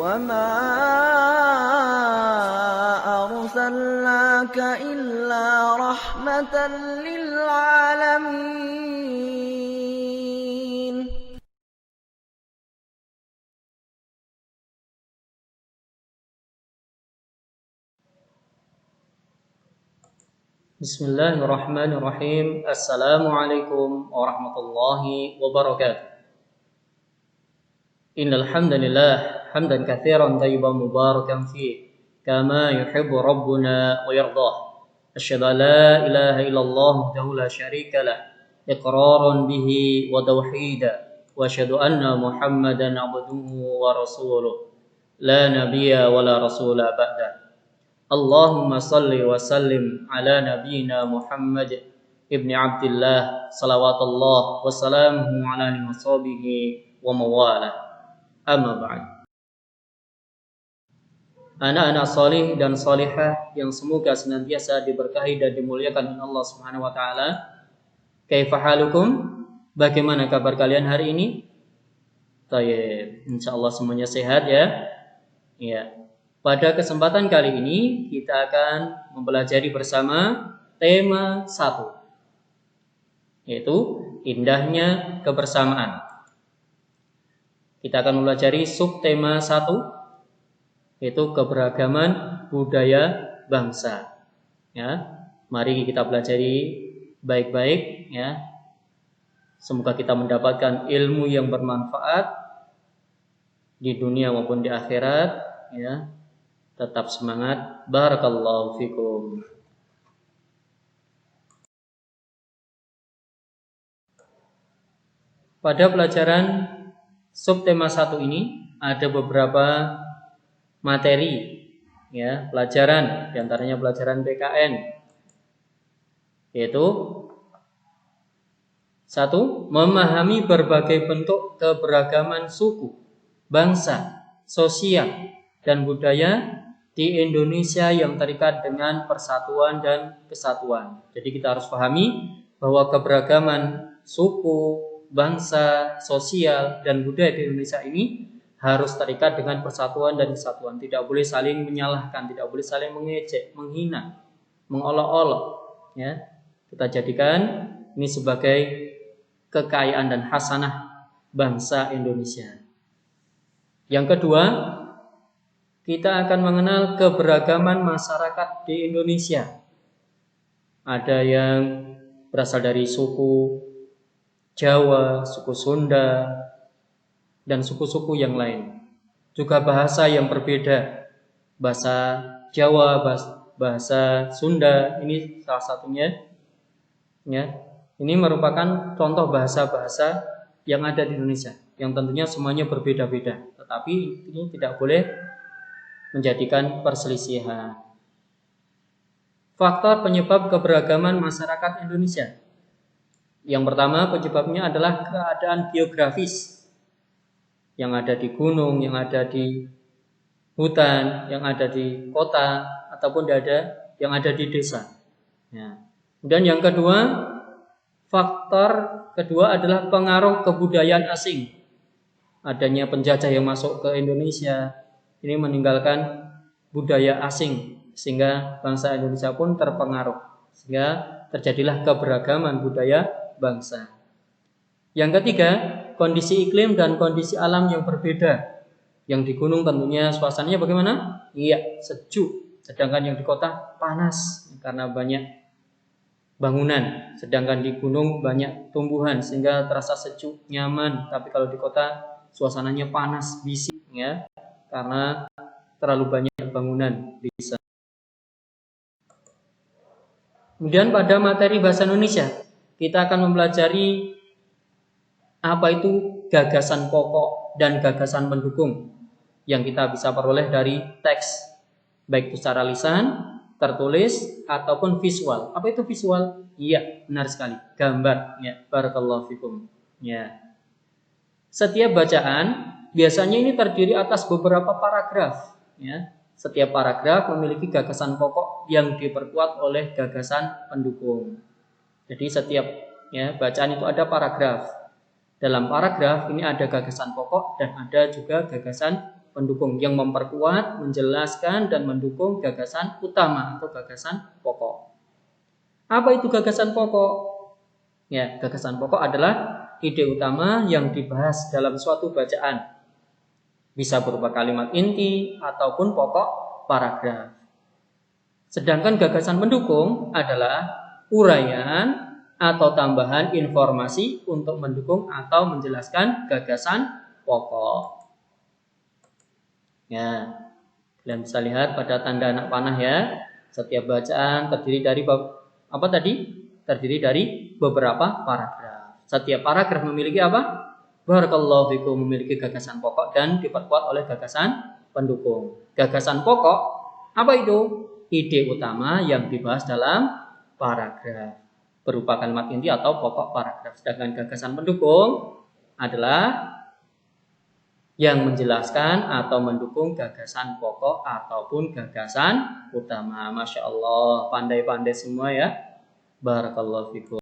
وما أرسلناك إلا رحمة للعالمين. Bismillahirrahmanirrahim. Assalamualaikum warahmatullahi wabarakatuh. Innal hamdalillah hamdan katsiran thayyiban mubarakan fi kama yuhibbu rabbuna wa yardah. Asyhadu an la ilaha illallah wahdahu la syarika lah iqraran bihi wa tauhida wa asyhadu anna Muhammadan abduhu wa rasuluh la nabiyya wa la rasula ba'da. Allahumma salli wa sallim ala nabiyyina Muhammad ibni Abdillah salawatullah wa salamuhu ala alihi wa sahbihi wa mawala. Amma ba'd. Anak-anak salih dan salihah yang semoga senantiasa diberkahi dan dimuliakan oleh Allah Subhanahu wa taala. Kaifa halukum? Bagaimana kabar kalian hari ini? Baik, insyaallah semuanya sehat ya. Ya. Pada kesempatan kali ini kita akan mempelajari bersama tema 1, yaitu indahnya kebersamaan. Kita akan mempelajari subtema 1, yaitu keberagaman budaya bangsa. Ya, mari kita pelajari baik-baik ya. Semoga kita mendapatkan ilmu yang bermanfaat di dunia maupun di akhirat ya. Tetap semangat. Barakallahu fikum. Pada pelajaran subtema 1 ini ada beberapa materi ya, pelajaran, di antaranya pelajaran PKN, yaitu 1. Memahami berbagai bentuk keberagaman suku, bangsa, sosial, dan budaya di Indonesia yang terikat dengan persatuan dan kesatuan. Jadi kita harus pahami bahwa keberagaman suku, bangsa, sosial, dan budaya di Indonesia ini harus terikat dengan persatuan dan kesatuan. Tidak boleh saling menyalahkan, tidak boleh saling mengejek, menghina, mengolok-olok. Ya, kita jadikan ini sebagai kekayaan dan hasanah bangsa Indonesia. Yang kedua, kita akan mengenal keberagaman masyarakat di Indonesia. Ada yang berasal dari suku Jawa, suku Sunda, dan suku-suku yang lain. Juga bahasa yang berbeda. Bahasa Jawa, bahasa Sunda, ini salah satunya. Ya, ini merupakan contoh bahasa-bahasa yang ada di Indonesia, yang tentunya semuanya berbeda-beda. Tetapi ini tidak boleh menjadikan perselisihan. Faktor penyebab keberagaman masyarakat Indonesia. Yang pertama, penyebabnya adalah keadaan geografis. Yang ada di gunung, yang ada di hutan, yang ada di kota, ataupun yang ada di desa. Ya. Dan yang kedua, faktor kedua adalah pengaruh kebudayaan asing. Adanya penjajah yang masuk ke Indonesia, ini meninggalkan budaya asing, sehingga bangsa Indonesia pun terpengaruh, sehingga terjadilah keberagaman budaya bangsa. Yang ketiga, kondisi iklim dan kondisi alam yang berbeda. Yang di gunung tentunya suasananya bagaimana? Iya, sejuk, sedangkan yang di kota panas karena banyak bangunan, sedangkan di gunung banyak tumbuhan sehingga terasa sejuk, nyaman. Tapi kalau di kota suasananya panas, bising ya, karena terlalu banyak bangunan di sana. Kemudian pada materi bahasa Indonesia, kita akan mempelajari apa itu gagasan pokok dan gagasan pendukung yang kita bisa peroleh dari teks, baik itu secara lisan, tertulis, ataupun visual. Apa itu visual? Iya, benar sekali, gambar. Ya, barakallahu fikum. Ya. Setiap bacaan biasanya ini terdiri atas beberapa paragraf. Ya. Setiap paragraf memiliki gagasan pokok yang diperkuat oleh gagasan pendukung. Jadi setiap bacaan itu ada paragraf. Dalam paragraf ini ada gagasan pokok dan ada juga gagasan pendukung yang memperkuat, menjelaskan, dan mendukung gagasan utama atau gagasan pokok. Apa itu gagasan pokok? Ya, gagasan pokok adalah ide utama yang dibahas dalam suatu bacaan. Bisa berupa kalimat inti ataupun pokok paragraf. Sedangkan gagasan pendukung adalah uraian atau tambahan informasi untuk mendukung atau menjelaskan gagasan pokok. Ya, kalian bisa lihat pada tanda anak panah ya. Setiap bacaan terdiri dari apa tadi? Terdiri dari beberapa paragraf. Setiap paragraf memiliki apa? Barakallahu fikum, memiliki gagasan pokok dan diperkuat oleh gagasan pendukung. Gagasan pokok apa itu? Ide utama yang dibahas dalam paragraf berupa kalimat inti atau pokok paragraf. Sedangkan gagasan pendukung adalah yang menjelaskan atau mendukung gagasan pokok ataupun gagasan utama. Masya Allah, pandai-pandai semua ya. Barakallahu fikum.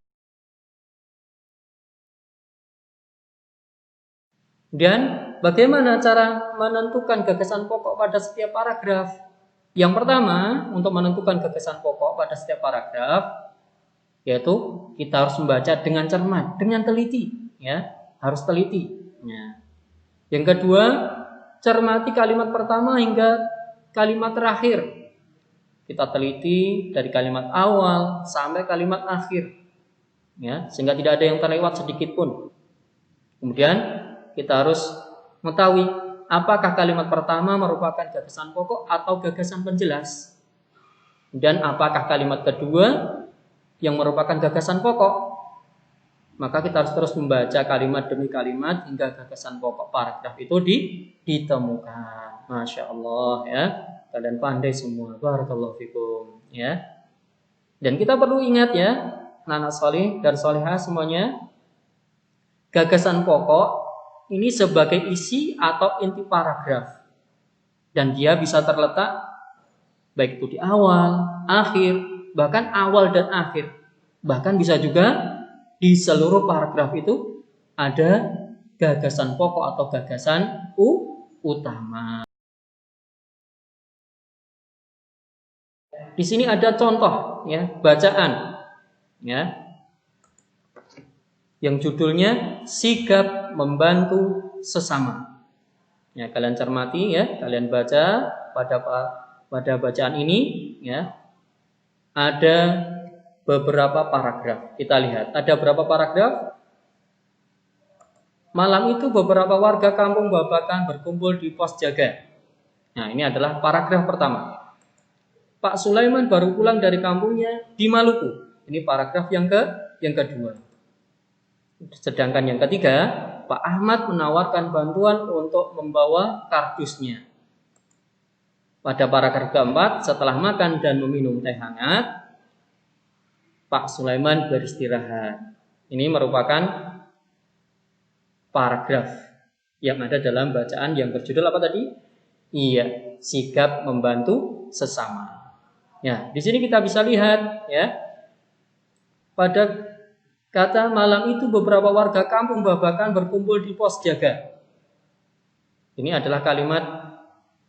Dan bagaimana cara menentukan gagasan pokok pada setiap paragraf? Yang pertama, untuk menentukan gagasan pokok pada setiap paragraf, yaitu kita harus membaca dengan cermat, dengan teliti, ya, harus teliti. Ya. Yang kedua, cermati kalimat pertama hingga kalimat terakhir. Kita teliti dari kalimat awal sampai kalimat akhir, ya, sehingga tidak ada yang terlewat sedikit pun. Kemudian kita harus mengetahui apakah kalimat pertama merupakan gagasan pokok atau gagasan penjelas, dan apakah kalimat kedua yang merupakan gagasan pokok. Maka kita harus terus membaca kalimat demi kalimat hingga gagasan pokok paragraf itu ditemukan. Masya Allah ya, kalian pandai semua. Barakallahu fikum ya. Dan kita perlu ingat ya, anak soleh dan solehah semuanya, gagasan pokok ini sebagai isi atau inti paragraf, dan dia bisa terletak baik itu di awal, akhir, bahkan awal dan akhir, bahkan bisa juga di seluruh paragraf itu ada gagasan pokok atau gagasan utama. Di sini ada contoh ya, bacaan ya, yang judulnya sigap membantu sesama. Ya, kalian cermati ya, kalian baca pada bacaan ini ya. Ada beberapa paragraf. Kita lihat, ada berapa paragraf? Malam itu beberapa warga kampung Babakan berkumpul di pos jaga. Nah, ini adalah paragraf pertama. Pak Sulaiman baru pulang dari kampungnya di Maluku. Ini paragraf yang kedua. Sedangkan yang ketiga, Pak Ahmad menawarkan bantuan untuk membawa kardusnya. Pada paragraf keempat, setelah makan dan meminum teh hangat, Pak Sulaiman beristirahat. Ini merupakan paragraf yang ada dalam bacaan yang berjudul apa tadi? Iya, sigap membantu sesama. Ya, di sini kita bisa lihat ya. Pada kata malam itu beberapa warga kampung Babakan berkumpul di pos jaga. Ini adalah kalimat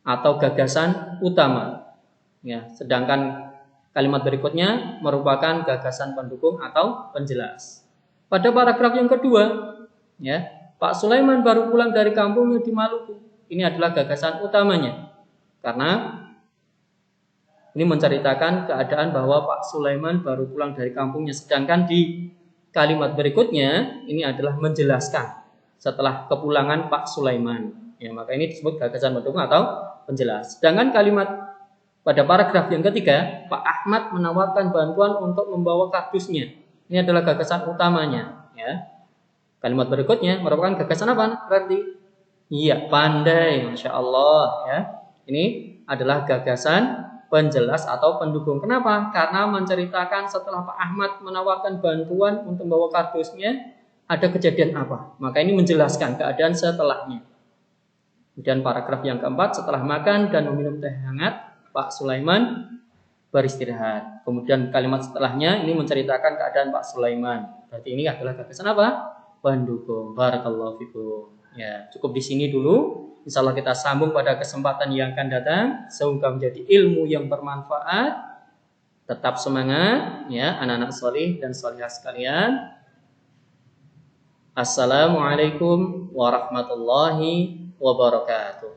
atau gagasan utama. Ya, sedangkan kalimat berikutnya merupakan gagasan pendukung atau penjelas. Pada paragraf yang kedua, ya, Pak Sulaiman baru pulang dari kampungnya di Maluku. Ini adalah gagasan utamanya. Karena ini menceritakan keadaan bahwa Pak Sulaiman baru pulang dari kampungnya. Sedangkan di kalimat berikutnya ini adalah menjelaskan setelah kepulangan Pak Sulaiman. Ya, maka ini disebut gagasan pendukung atau penjelas. Sedangkan kalimat pada paragraf yang ketiga, Pak Ahmad menawarkan bantuan untuk membawa kardusnya. Ini adalah gagasan utamanya. Ya. Kalimat berikutnya merupakan gagasan apa? Berarti, iya, pandai, masya Allah. Ya. Ini adalah gagasan penjelas atau pendukung. Kenapa? Karena menceritakan setelah Pak Ahmad menawarkan bantuan untuk membawa kardusnya, ada kejadian apa? Maka ini menjelaskan keadaan setelahnya. Kemudian paragraf yang keempat, setelah makan dan meminum teh hangat, Pak Sulaiman beristirahat. Kemudian kalimat setelahnya ini menceritakan keadaan Pak Sulaiman. Berarti ini adalah gagasan apa? Pendukung. Barakallahu fikum. Ya, cukup di sini dulu. Insya Allah kita sambung pada kesempatan yang akan datang. Semoga menjadi ilmu yang bermanfaat. Tetap semangat, ya, anak-anak solih dan solihah sekalian. Assalamualaikum warahmatullahi wabarakatuh.